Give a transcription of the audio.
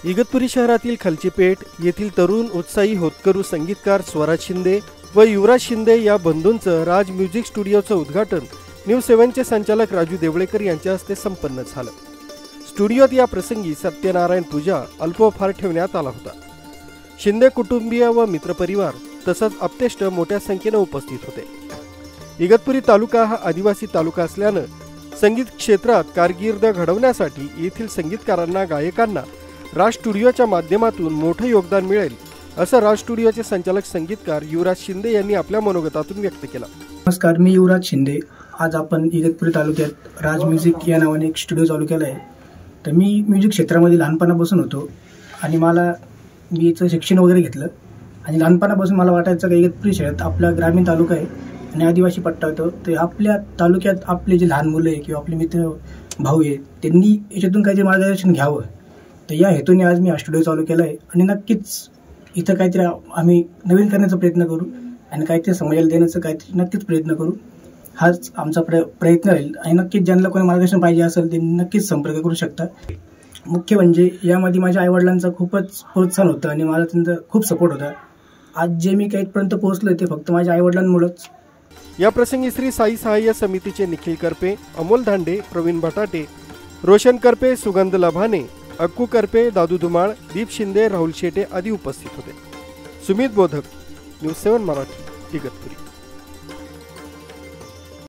इगतपुरी शहरातील खलचीपेठ येथील तरुण उत्साही होतकरू संगीतकार स्वराज शिंदे व युवराज शिंदे या बंधूंचं राज म्युझिक स्टुडिओचं उद्घाटन न्यूज 7चे संचालक राजू देवळेकर यांच्या हस्ते संपन्न झालं। स्टुडिओत या प्रसंगी सत्यनारायण पूजा अल्पोपहार ठेवण्यात आला होता। शिंदे कुटुंबीय व मित्रपरिवार तसंच अपतेष्ट मोठ्या संख्येने उपस्थित होते। इगतपुरी तालुका हा आदिवासी तालुका असल्यानं संगीत क्षेत्रात कारकीर्द घडवण्यासाठी येथील संगीतकारांना गायकांना राज स्टुडिओच्या माध्यमातून मोठं योगदान मिळेल असं राज स्टुडिओचे संचालक संगीतकार युवराज शिंदे यांनी आपल्या मनोगतातून व्यक्त केलं। नमस्कार, मी युवराज शिंदे। आज आपण इगतपुरी तालुक्यात राज म्युझिक या नावाने एक स्टुडिओ चालू केला आहे। तर मी म्युझिक क्षेत्रामध्ये लहानपणापासून होतो आणि मी याचं शिक्षण वगैरे घेतलं आणि लहानपणापासून मला वाटायचं की इगतपुरी शहरात आपला ग्रामीण तालुका आहे आणि आदिवासी पट्टा होतो, तर आपल्या तालुक्यात आपले जे लहान मुलं आहे किंवा आपले मित्र भाऊ आहे त्यांनी याच्यातून काहीतरी मार्गदर्शन घ्यावं। तर या हेतूने आज मी हा स्टुडिओ चालू केला आहे आणि नक्कीच इथं काहीतरी आम्ही नवीन करण्याचा प्रयत्न करू आणि काहीतरी समाजाला देण्याचा काहीतरी नक्कीच प्रयत्न करू। हाच आमचा प्रयत्न राहील आणि नक्कीच ज्यांना कोणी मार्गदर्शन पाहिजे असेल ते नक्कीच संपर्क करू शकता। मुख्य म्हणजे यामध्ये माझ्या आईवडिलांचा खूपच प्रोत्साहन होतं आणि मला त्यांचा खूप सपोर्ट होता। आज जे मी काहीपर्यंत पोहोचलो ते फक्त माझ्या आईवडिलांमुळेच। या प्रसंगी श्री साई सहाय्य समितीचे निखिल करपे, अमोल धांडे, प्रवीण बटाटे, रोशन करपे, सुगंध लभाने, अक्कू करपे, दादू धुमाळ, दीप शिंदे, राहुल शेटे आदी उपस्थित होते। सुमित बोधक, न्यूज 7 मराठी, इगतपुरी।